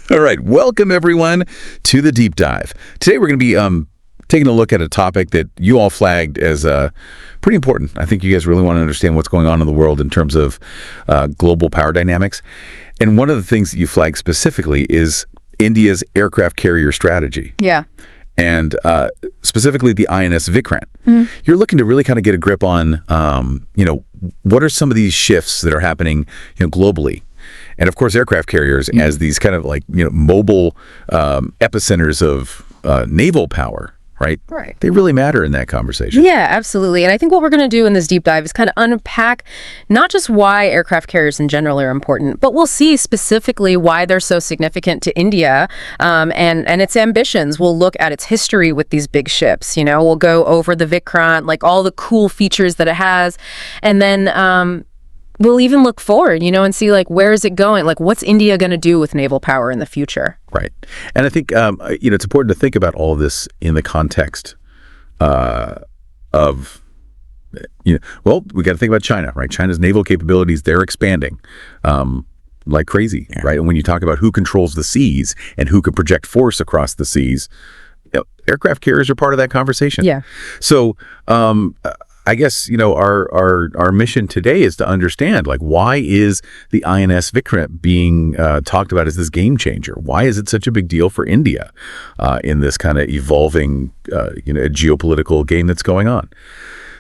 All right, welcome everyone to the deep dive. Today we're going to be taking a look at a topic that you all flagged as pretty important. I think you guys really want to understand what's going on in the world in terms of global power dynamics. And one of the things that you flagged specifically is India's aircraft carrier strategy. Yeah. And specifically the INS Vikrant. You're looking to really kind of get a grip on, what are some of these shifts that are happening, globally. And of course, aircraft carriers as these kind of mobile epicenters of naval power, right? Right. They really matter in that conversation. Yeah, absolutely. And I think what we're going to do in this deep dive is kind of unpack not just why aircraft carriers in general are important, but we'll see specifically why they're so significant to India and its ambitions. We'll look at its history with these big ships. We'll go over the Vikrant, like all the cool features that it has, and then we'll even look forward, and see where is it going? What's India going to do with naval power in the future? Right. And I think, it's important to think about all of this in the context of, we got to think about China, right? China's naval capabilities, they're expanding like crazy, right? And when you talk about who controls the seas and who can project force across the seas, aircraft carriers are part of that conversation. Yeah. So, I guess, our mission today is to understand, why is the INS Vikrant being talked about as this game changer? Why is it such a big deal for India in this kind of evolving, geopolitical game that's going on?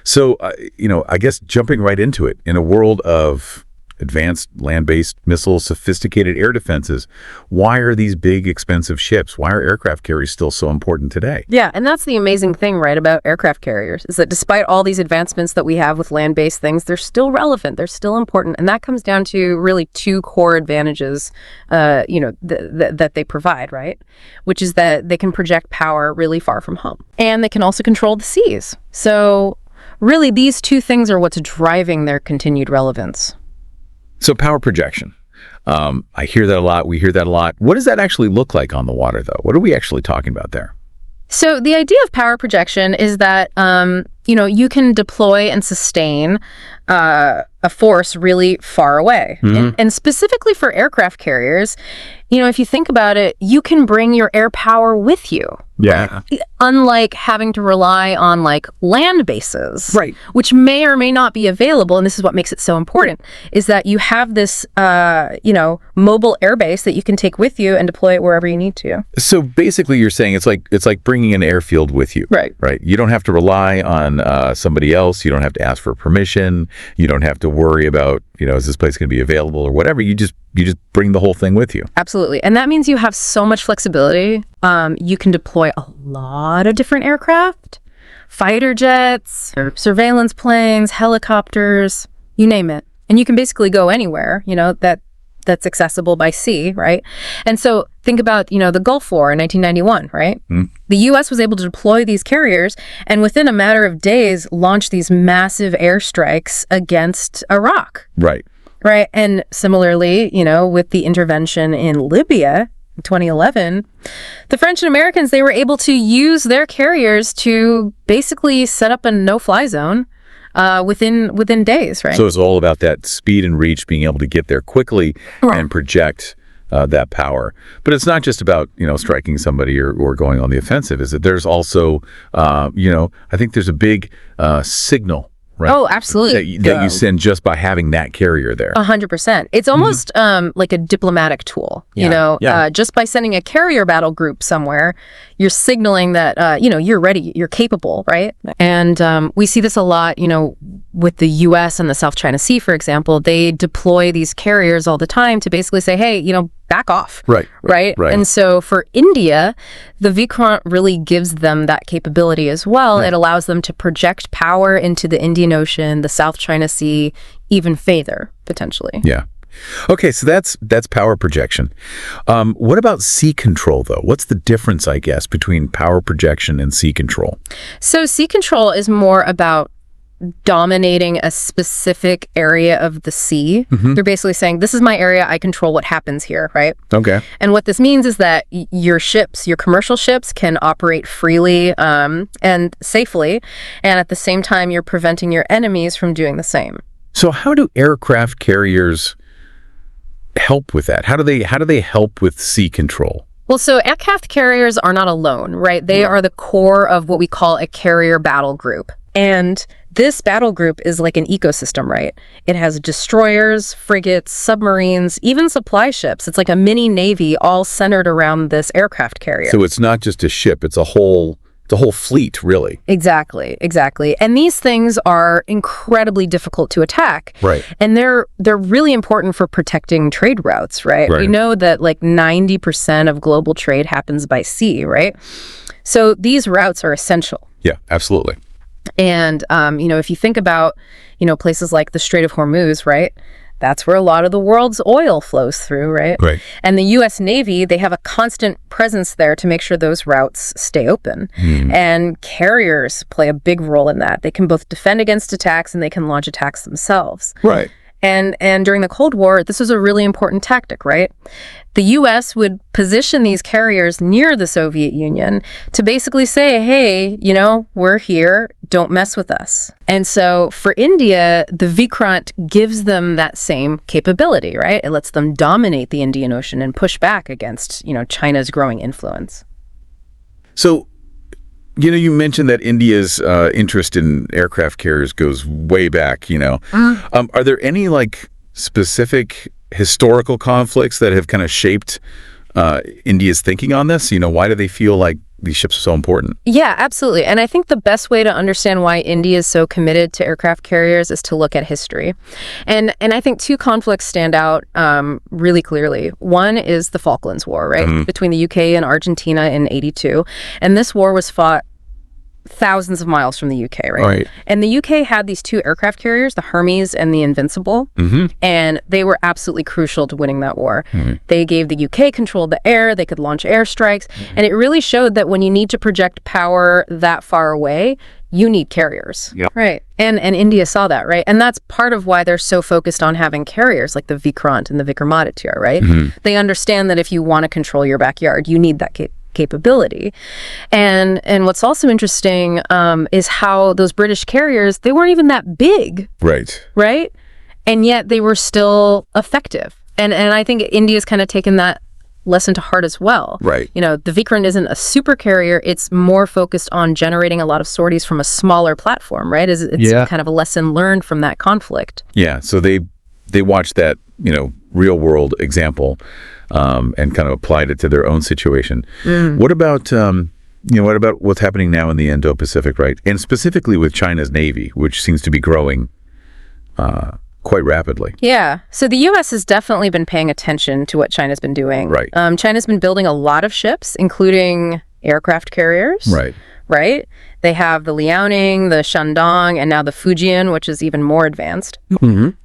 So, I guess jumping right into it, in a world of advanced land-based missiles, sophisticated air defenses, why are these big, expensive ships, why are aircraft carriers still so important today? Yeah, and that's the amazing thing, right, about aircraft carriers, is that despite all these advancements that we have with land-based things, they're still relevant, they're still important, and that comes down to really two core advantages, that they provide, right? Which is that they can project power really far from home, and they can also control the seas. So really, these two things are what's driving their continued relevance. So power projection. I hear that a lot. We hear that a lot. What does that actually look like on the water, though? What are we actually talking about there? So the idea of power projection is that, you can deploy and sustain a force really far away. And specifically for aircraft carriers, if you think about it, you can bring your air power with you. Yeah. Unlike having to rely on land bases, right, which may or may not be available, and this is what makes it so important, is that you have this, mobile airbase that you can take with you and deploy it wherever you need to. So basically, you're saying it's like bringing an airfield with you, right? Right. You don't have to rely on somebody else. You don't have to ask for permission. You don't have to worry about is this place going to be available or whatever. You just bring the whole thing with you. Absolutely. And that means you have so much flexibility. You can deploy a lot of different aircraft, fighter jets, surveillance planes, helicopters, you name it. And you can basically go anywhere, that's accessible by sea, right? And so think about, the Gulf War in 1991, right? The U.S. was able to deploy these carriers and within a matter of days launch these massive airstrikes against Iraq. Right. Right. And similarly, with the intervention in Libya in 2011, the French and Americans, they were able to use their carriers to basically set up a no-fly zone within days, right? So it's all about that speed and reach, being able to get there quickly and project that power. But it's not just about, striking somebody or going on the offensive, is it? There's also, I think there's a big signal, right? Oh, absolutely. That you send just by having that carrier there. 100%. It's almost like a diplomatic tool, just by sending a carrier battle group somewhere, you're signaling that, you're ready, you're capable, right? And we see this a lot, with the U.S. and the South China Sea, for example. They deploy these carriers all the time to basically say, hey, back off. Right. And so for India, the Vikrant really gives them that capability as well. It allows them to project power into the Indian Ocean, the South China Sea, even further, potentially. Yeah. Okay, so that's power projection. What about sea control, though? What's the difference, I guess, between power projection and sea control? So sea control is more about dominating a specific area of the sea. They're basically saying, this is my area, I control what happens here, right? Okay. And what this means is that your ships, your commercial ships, can operate freely and safely, and at the same time, you're preventing your enemies from doing the same. So how do aircraft carriers help with that? How do they help with sea control? Well, so aircraft carriers are not alone, right? They are the core of what we call a carrier battle group. And this battle group is like an ecosystem, right? It has destroyers, frigates, submarines, even supply ships. It's like a mini navy all centered around this aircraft carrier. So it's not just a ship, it's a whole fleet, really. Exactly. And these things are incredibly difficult to attack. Right. And they're really important for protecting trade routes, right? We know that like 90% of global trade happens by sea, right? So these routes are essential. Yeah, absolutely. And, if you think about, places like the Strait of Hormuz, right? That's where a lot of the world's oil flows through, right? Right. And the U.S. Navy, they have a constant presence there to make sure those routes stay open. And carriers play a big role in that. They can both defend against attacks and they can launch attacks themselves. Right. And during the Cold War, this was a really important tactic, right? The U.S. would position these carriers near the Soviet Union to basically say, hey, we're here, don't mess with us. And so for India, the Vikrant gives them that same capability, right? It lets them dominate the Indian Ocean and push back against, China's growing influence. So, you mentioned that India's interest in aircraft carriers goes way back, Are there any specific historical conflicts that have kind of shaped India's thinking on this? Why do they feel like these ships are so important? Yeah, absolutely. And I think the best way to understand why India is so committed to aircraft carriers is to look at history. And I think two conflicts stand out really clearly. One is the Falklands War, right? Between the UK and Argentina in '82. And this war was fought thousands of miles from the UK, right? And the UK had these two aircraft carriers, the Hermes and the Invincible, and they were absolutely crucial to winning that war. They gave the UK control of the air, they could launch airstrikes, and it really showed that when you need to project power that far away, you need carriers. Yep. Right. And India saw that, right? And that's part of why they're so focused on having carriers like the Vikrant and the Vikramaditya, right? They understand that if you want to control your backyard, you need that capability. And what's also interesting is how those British carriers, they weren't even that big. Right? And yet they were still effective. And I think India's kind of taken that lesson to heart as well. Right. The Vikrant isn't a super carrier. It's more focused on generating a lot of sorties from a smaller platform, right? It's kind of a lesson learned from that conflict. Yeah. So they watched that, real world example and kind of applied it to their own situation. What about what's happening now in the Indo-Pacific, right? And specifically with China's Navy, which seems to be growing quite rapidly. Yeah. So the U.S. has definitely been paying attention to what China's been doing. Right. China's been building a lot of ships, including aircraft carriers. Right? They have the Liaoning, the Shandong, and now the Fujian, which is even more advanced.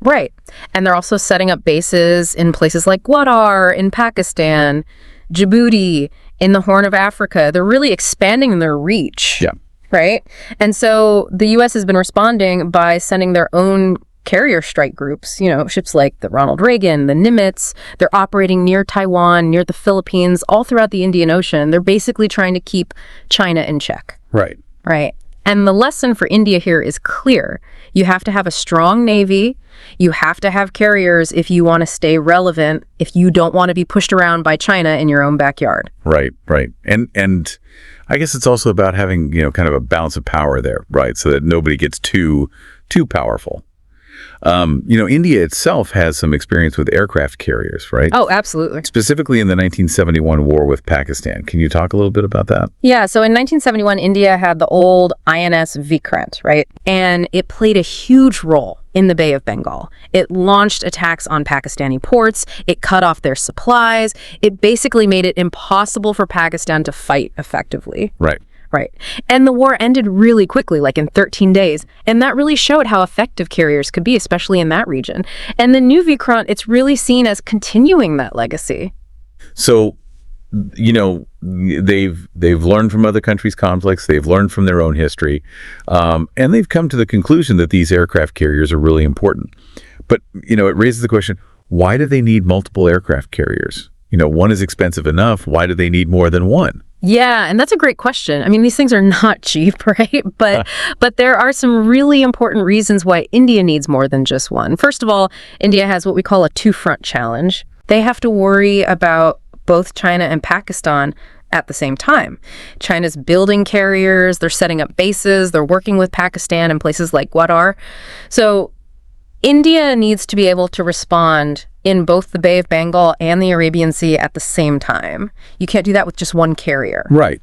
Right. And they're also setting up bases in places like Gwadar, in Pakistan, Djibouti, in the Horn of Africa. They're really expanding their reach. Yeah. Right? And so the U.S. has been responding by sending their own carrier strike groups, ships like the Ronald Reagan, the Nimitz. They're operating near Taiwan, near the Philippines, all throughout the Indian Ocean. They're basically trying to keep China in check. Right. And the lesson for India here is clear. You have to have a strong navy. You have to have carriers if you want to stay relevant, if you don't want to be pushed around by China in your own backyard. Right. And I guess it's also about having, kind of a balance of power there, right? So that nobody gets too powerful. India itself has some experience with aircraft carriers, right? Oh, absolutely. Specifically in the 1971 war with Pakistan. Can you talk a little bit about that? Yeah, so in 1971, India had the old INS Vikrant, right? And it played a huge role in the Bay of Bengal. It launched attacks on Pakistani ports. It cut off their supplies. It basically made it impossible for Pakistan to fight effectively. Right. And the war ended really quickly, like in 13 days. And that really showed how effective carriers could be, especially in that region. And the new Vikrant, it's really seen as continuing that legacy. So, they've learned from other countries' conflicts. They've learned from their own history. And they've come to the conclusion that these aircraft carriers are really important. But, it raises the question, why do they need multiple aircraft carriers? One is expensive enough. Why do they need more than one? Yeah, and that's a great question. I mean, these things are not cheap, right? But there are some really important reasons why India needs more than just one. First of all, India has what we call a two-front challenge. they have to worry about both China and Pakistan at the same time. China's building carriers, they're setting up bases, they're working with Pakistan in places like Gwadar. So India needs to be able to respond in both the Bay of Bengal and the Arabian Sea at the same time. You can't do that with just one carrier. Right.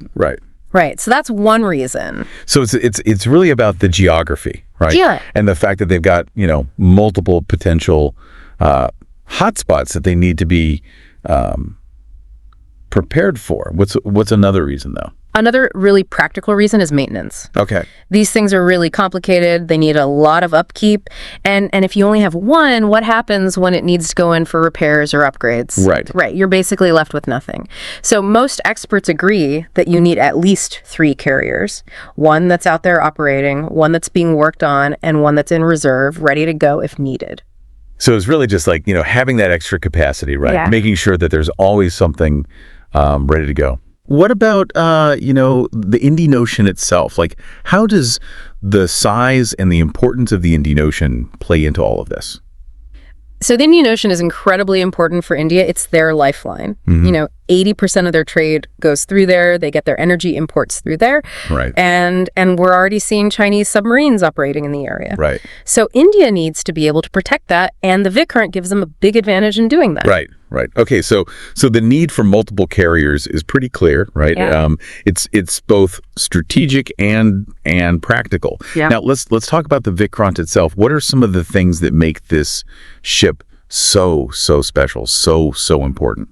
Right. So that's one reason. So it's really about the geography, right? Yeah. And the fact that they've got, multiple potential hotspots that they need to be prepared for. What's another reason, though? Another really practical reason is maintenance. Okay. These things are really complicated. They need a lot of upkeep. And if you only have one, what happens when it needs to go in for repairs or upgrades? Right. You're basically left with nothing. So most experts agree that you need at least 3 carriers. One that's out there operating, one that's being worked on, and one that's in reserve, ready to go if needed. So it's really just like, having that extra capacity, right? Yeah. Making sure that there's always something ready to go. What about, the Indian Ocean itself? Like, how does the size and the importance of the Indian Ocean play into all of this? So the Indian Ocean is incredibly important for India. It's their lifeline. 80% of their trade goes through there. They get their energy imports through there. Right. And we're already seeing Chinese submarines operating in the area. Right. So India needs to be able to protect that, and the Vikrant gives them a big advantage in doing that. Right. Okay, so the need for multiple carriers is pretty clear, right? Yeah. It's both strategic and practical. Yeah. Now let's talk about the Vikrant itself. What are some of the things that make this ship so special, so important?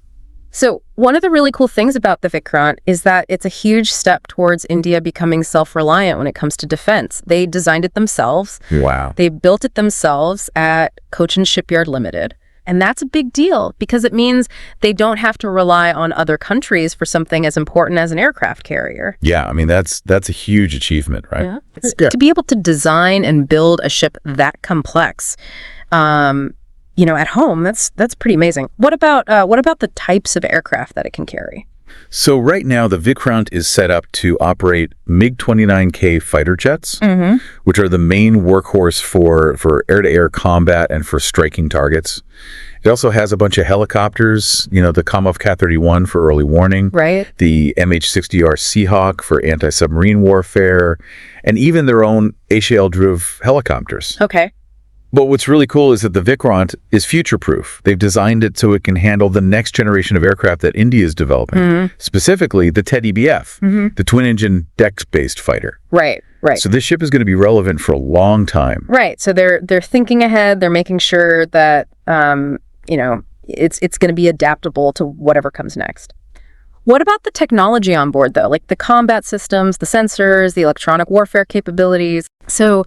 So one of the really cool things about the Vikrant is that it's a huge step towards India becoming self-reliant when it comes to defense. They designed it themselves. Wow. They built it themselves at Cochin Shipyard Limited. And that's a big deal because it means they don't have to rely on other countries for something as important as an aircraft carrier. Yeah, I mean, that's a huge achievement, right? Yeah. To be able to design and build a ship that complex, at home, that's pretty amazing. What about the types of aircraft that it can carry? So right now, the Vikrant is set up to operate MiG-29K fighter jets, which are the main workhorse for air-to-air combat and for striking targets. It also has a bunch of helicopters, the Kamov Ka-31 for early warning, right? The MH-60R Seahawk for anti-submarine warfare, and even their own HAL-Driv helicopters. Okay. But what's really cool is that the Vikrant is future-proof. They've designed it so it can handle the next generation of aircraft that India is developing, specifically the TED-BF, the twin-engine deck-based fighter. Right. So this ship is going to be relevant for a long time. Right. So they're thinking ahead. They're making sure that it's going to be adaptable to whatever comes next. What about the technology on board, though? Like the combat systems, the sensors, the electronic warfare capabilities. So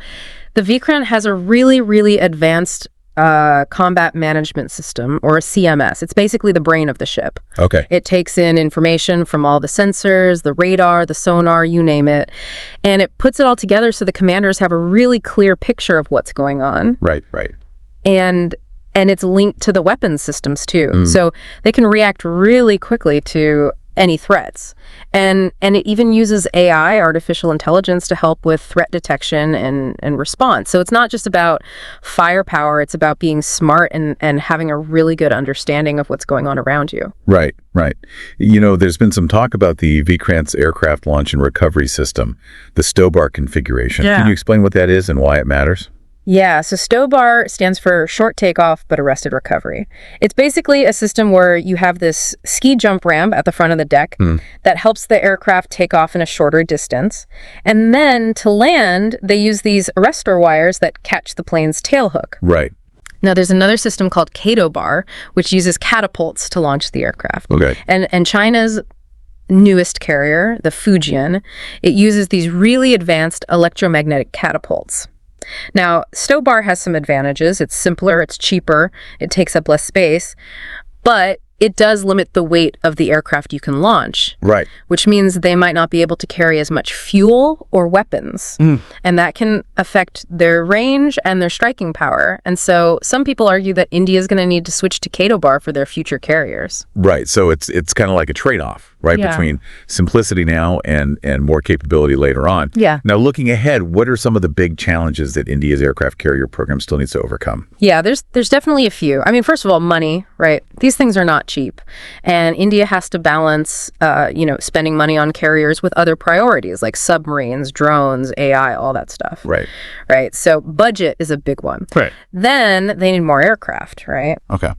the Vikrant has a really, really advanced combat management system, or a CMS. It's basically the brain of the ship. Okay. It takes in information from all the sensors, the radar, the sonar, you name it, and it puts it all together so the commanders have a really clear picture of what's going on. Right. And it's linked to the weapons systems too. So they can react really quickly to any threats. And it even uses AI, artificial intelligence, to help with threat detection and response. So it's not just about firepower, it's about being smart and having a really good understanding of what's going on around you. Right. There's been some talk about the Vikrant's aircraft launch and recovery system, the STOBAR configuration. Yeah. Can you explain what that is and why it matters? Yeah, so STOBAR stands for short takeoff but arrested recovery. It's basically a system where you have this ski jump ramp at the front of the deck that helps the aircraft take off in a shorter distance. And then to land, they use these arrestor wires that catch the plane's tail hook. Right. Now, there's another system called CATOBAR, which uses catapults to launch the aircraft. Okay. And China's newest carrier, the Fujian, it uses these really advanced electromagnetic catapults. Now, STOBAR has some advantages. It's simpler, it's cheaper, it takes up less space, but it does limit the weight of the aircraft you can launch. Right. Which means they might not be able to carry as much fuel or weapons. And that can affect their range and their striking power. And so some people argue that India is going to need to switch to CATOBAR for their future carriers. Right. So it's kind of like a trade-off, right? Yeah. Between simplicity now and more capability later on. Yeah. Now, looking ahead, what are some of the big challenges that India's aircraft carrier program still needs to overcome? Yeah, there's definitely a few. I mean, first of all, money, right? These things are not cheap. And India has to balance, spending money on carriers with other priorities like submarines, drones, AI, all that stuff. Right. Right. So budget is a big one. Right. Then they need more aircraft, right? Okay.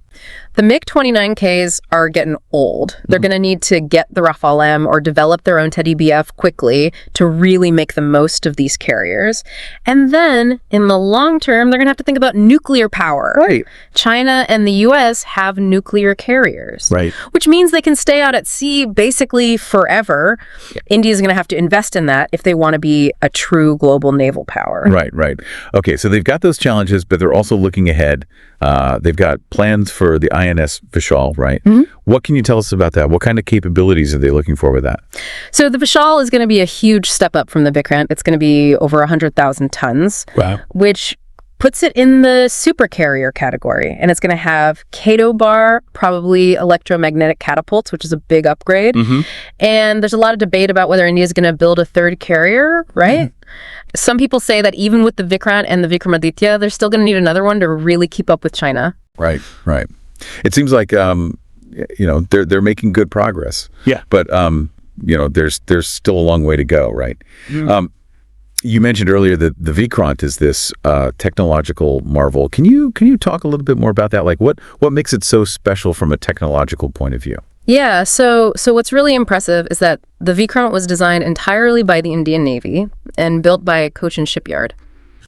The MiG-29Ks are getting old. They're going to need to get the Rafale M or develop their own Teddy BF quickly to really make the most of these carriers. And then in the long term, they're going to have to think about nuclear power. Right. China and the US have nuclear carriers. Right. Which means they can stay out at sea basically forever. Yeah. India's going to have to invest in that if they want to be a true global naval power. Right, right. Okay, so they've got those challenges, but they're also looking ahead. They've got plans for the INS Vishal, right? Mm-hmm. What can you tell us about that? What kind of capabilities are they looking for with that? So the Vishal is going to be a huge step up from the Vikrant. It's going to be over 100,000 tons, wow, which puts it in the supercarrier category. And it's going to have Kato bar, probably electromagnetic catapults, which is a big upgrade. Mm-hmm. And there's a lot of debate about whether India is going to build a third carrier, right? Mm-hmm. Some people say that even with the Vikrant and the Vikramaditya, they're still going to need another one to really keep up with China. Right, right. It seems like, they're making good progress. Yeah. But, there's still a long way to go, right? Mm-hmm. You mentioned earlier that the Vikrant is this technological marvel. Can you talk a little bit more about that? Like what makes it so special from a technological point of view? Yeah, so what's really impressive is that the Vikrant was designed entirely by the Indian Navy and built by Cochin Shipyard.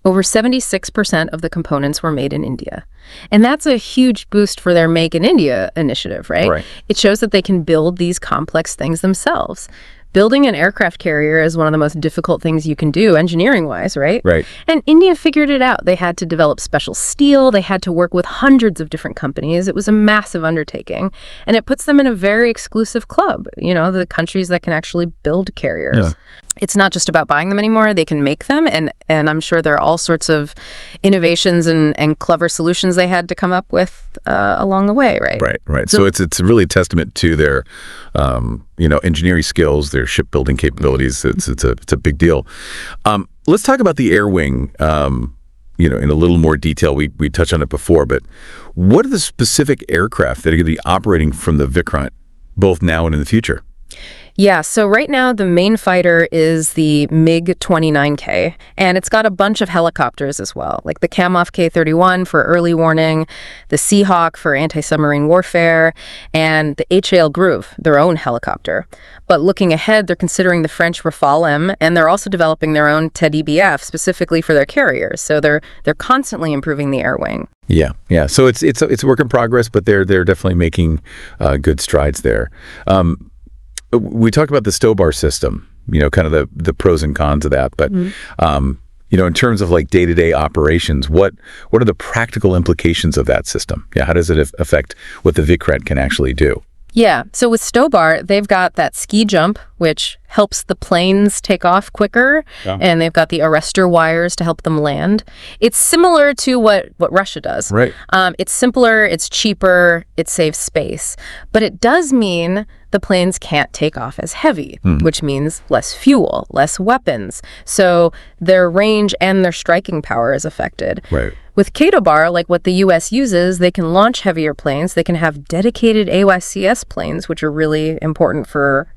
Over 76% of the components were made in India. And that's a huge boost for their Make in India initiative, right? Right. It shows that they can build these complex things themselves. Building an aircraft carrier is one of the most difficult things you can do engineering-wise, right? Right. And India figured it out. They had to develop special steel. They had to work with hundreds of different companies. It was a massive undertaking. And it puts them in a very exclusive club, the countries that can actually build carriers. Yeah. It's not just about buying them anymore. They can make them. And I'm sure there are all sorts of innovations and clever solutions they had to come up with along the way, right? Right, right. So it's really a testament to their engineering skills, their shipbuilding capabilities. It's a big deal. Let's talk about the air wing, in a little more detail. We touched on it before, but what are the specific aircraft that are going to be operating from the Vikrant, both now and in the future? Yeah, so right now the main fighter is the MiG-29K, and it's got a bunch of helicopters as well, like the Kamov K-31 for early warning, the Seahawk for anti-submarine warfare, and the HAL Groove, their own helicopter. But looking ahead, they're considering the French Rafale M, and they're also developing their own Teddy BF specifically for their carriers. So they're constantly improving the air wing. Yeah. So it's a work in progress, but they're definitely making good strides there. We talked about the Stobar system, kind of the pros and cons of that. But, in terms of like day-to-day operations, what are the practical implications of that system? Yeah, how does it affect what the Vikrant can actually do? Yeah, so with Stobar, they've got that ski jump, which helps the planes take off quicker, and they've got the arrestor wires to help them land. It's similar to what Russia does. Right. It's simpler, it's cheaper, it saves space. But it does mean the planes can't take off as heavy, which means less fuel, less weapons. So their range and their striking power is affected. Right. With Kato bar, like what the U.S. uses, they can launch heavier planes. They can have dedicated AYCS planes, which are really important for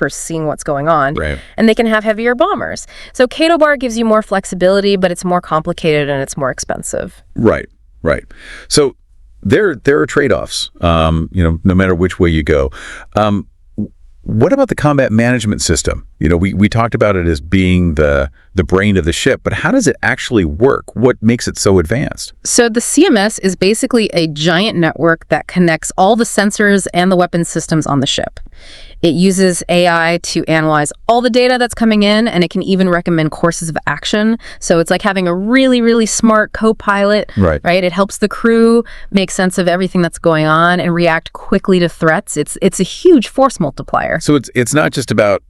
seeing what's going on. Right. And they can have heavier bombers. So Kato bar gives you more flexibility, but it's more complicated and it's more expensive. Right. So there are trade-offs, no matter which way you go. What about the combat management system? We talked about it as being the brain of the ship, but how does it actually work? What makes it so advanced? So the CMS is basically a giant network that connects all the sensors and the weapon systems on the ship. It uses AI to analyze all the data that's coming in, and it can even recommend courses of action. So it's like having a really, really smart co-pilot, right? It helps the crew make sense of everything that's going on and react quickly to threats. It's a huge force multiplier. So it's not just about,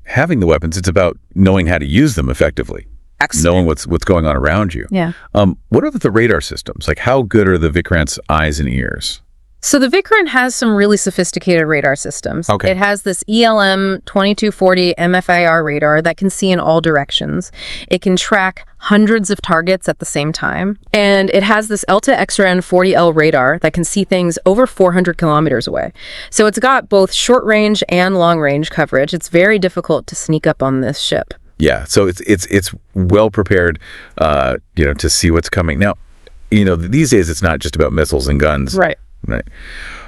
having the weapons, it's about knowing how to use them effectively. Excellent. Knowing what's going on around you. Yeah. What are the radar systems? Like, how good are the Vikrant's eyes and ears? So the Vikrant has some really sophisticated radar systems. Okay. It has this ELM 2240 MFIR radar that can see in all directions. It can track hundreds of targets at the same time. And it has this Elta XRN 40L radar that can see things over 400 kilometers away. So it's got both short range and long range coverage. It's very difficult to sneak up on this ship. Yeah, so it's well prepared, to see what's coming. Now, these days it's not just about missiles and guns. Right. Right.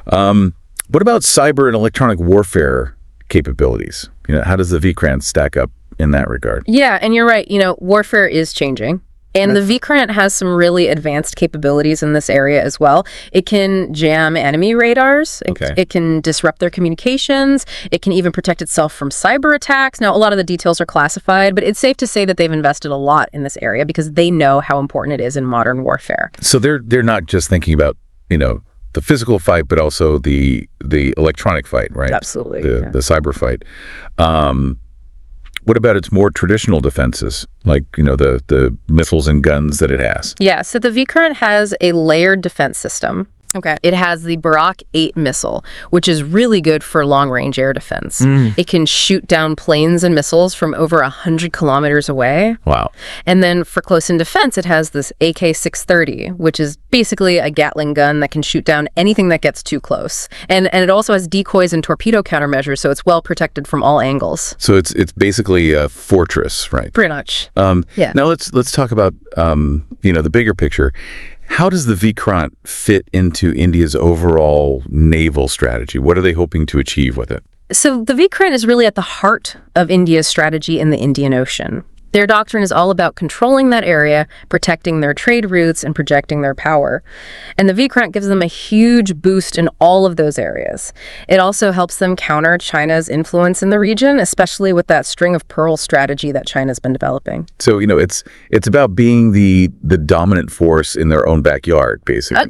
What about cyber and electronic warfare capabilities? How does the Vikrant stack up in that regard? Yeah, and you're right. Warfare is changing. And the Vikrant has some really advanced capabilities in this area as well. It can jam enemy radars. It can disrupt their communications. It can even protect itself from cyber attacks. Now, a lot of the details are classified, but it's safe to say that they've invested a lot in this area because they know how important it is in modern warfare. So they're not just thinking about, the physical fight, but also the electronic fight, right? Absolutely. The cyber fight. What about its more traditional defenses, like, the missiles and guns that it has? Yeah, so the Vikrant has a layered defense system. Okay. It has the Barak 8 missile, which is really good for long-range air defense. It can shoot down planes and missiles from over 100 kilometers away. Wow. And then for close-in defense, it has this AK-630, which is basically a Gatling gun that can shoot down anything that gets too close. And it also has decoys and torpedo countermeasures, so it's well protected from all angles. So it's basically a fortress, right? Pretty much. Yeah. Now let's talk about the bigger picture. How does the Vikrant fit into India's overall naval strategy? What are they hoping to achieve with it? So the Vikrant is really at the heart of India's strategy in the Indian Ocean. Their doctrine is all about controlling that area, protecting their trade routes, and projecting their power. And the Vikrant gives them a huge boost in all of those areas. It also helps them counter China's influence in the region, especially with that string of pearls strategy that China's been developing. So, it's about being the dominant force in their own backyard, basically.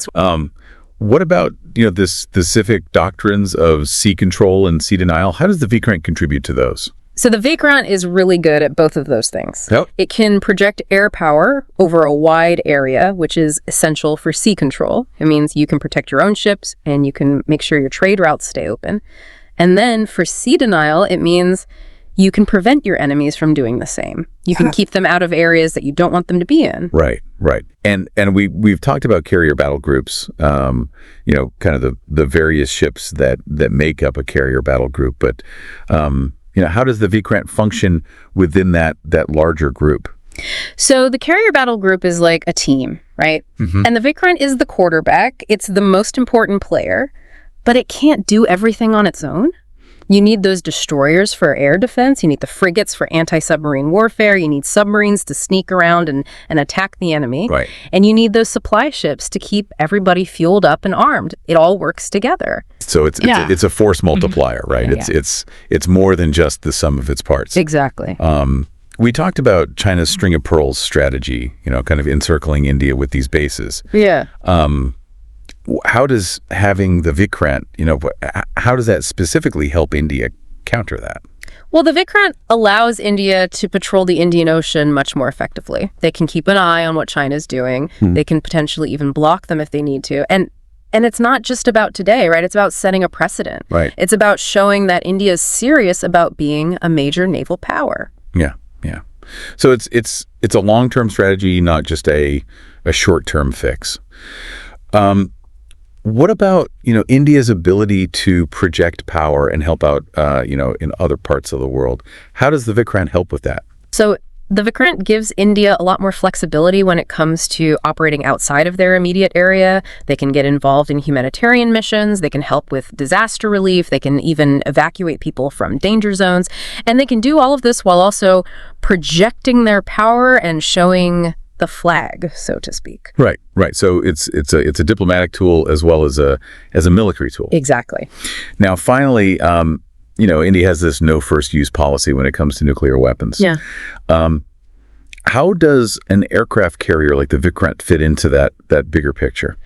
What about, the specific doctrines of sea control and sea denial? How does the Vikrant contribute to those? So the Vikrant is really good at both of those things. Yep. It can project air power over a wide area, which is essential for sea control. It means you can protect your own ships and you can make sure your trade routes stay open. And then for sea denial, it means you can prevent your enemies from doing the same. You can keep them out of areas that you don't want them to be in. Right. And we've talked about carrier battle groups, kind of the various ships that make up a carrier battle group, but how does the Vikrant function within that larger group? So the carrier battle group is like a team, right? And the Vikrant is the quarterback. It's the most important player, but it can't do everything on its own. You need those destroyers for air defense. You need the frigates for anti-submarine warfare. You need submarines to sneak around and attack the enemy. Right. And you need those supply ships to keep everybody fueled up and armed. It all works together. So it's a force multiplier, right? Yeah. It's more than just the sum of its parts. Exactly. We talked about China's string of pearls strategy, kind of encircling India with these bases. Yeah. How does having the Vikrant, how does that specifically help India counter that? Well, the Vikrant allows India to patrol the Indian Ocean much more effectively. They can keep an eye on what China's doing. They can potentially even block them if they need to. And it's not just about today, right? It's about setting a precedent. Right. It's about showing that India is serious about being a major naval power. Yeah. So it's a long-term strategy, not just a short-term fix. What about, India's ability to project power and help out, in other parts of the world? How does the Vikrant help with that? So the Vikrant gives India a lot more flexibility when it comes to operating outside of their immediate area. They can get involved in humanitarian missions. They can help with disaster relief. They can even evacuate people from danger zones. And they can do all of this while also projecting their power and showing the flag, so to speak. Right. So it's a diplomatic tool as well as a military tool. Exactly. Now, finally, India has this no first use policy when it comes to nuclear weapons. Yeah. How does an aircraft carrier like the Vikrant fit into that bigger picture?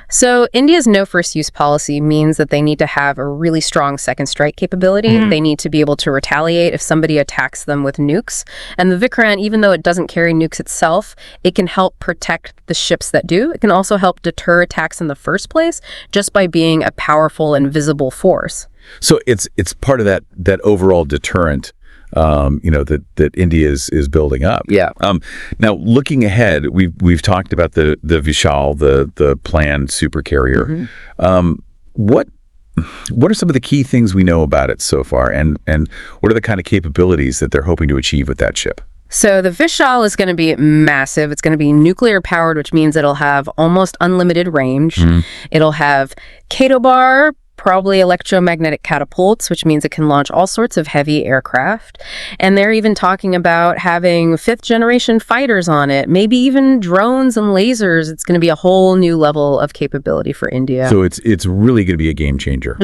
So India's no first use policy means that they need to have a really strong second strike capability. They need to be able to retaliate if somebody attacks them with nukes. And the Vikrant, even though it doesn't carry nukes itself, it can help protect the ships that do. It can also help deter attacks in the first place just by being a powerful and visible force. So it's part of that overall deterrent that India is building up. Yeah. Now, looking ahead, we've talked about the Vishal, the planned supercarrier. What are some of the key things we know about it so far, and what are the kind of capabilities that they're hoping to achieve with that ship? So the Vishal is going to be massive. It's going to be nuclear powered, which means it'll have almost unlimited range. It'll have Kato-bar, probably electromagnetic catapults, which means it can launch all sorts of heavy aircraft. And they're even talking about having 5th generation fighters on it, maybe even drones and lasers. It's going to be a whole new level of capability for India. So it's really going to be a game changer.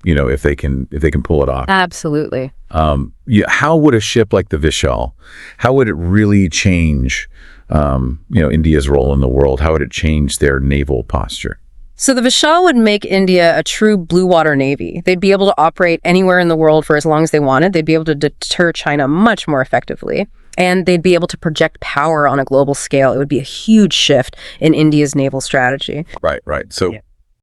If they can pull it off. Absolutely. How would a ship like the Vishal, how would it really change India's role in the world? How would it change their naval posture? So the Vishal would make India a true blue water navy. They'd be able to operate anywhere in the world for as long as they wanted. They'd be able to deter China much more effectively. And they'd be able to project power on a global scale. It would be a huge shift in India's naval strategy. Right. So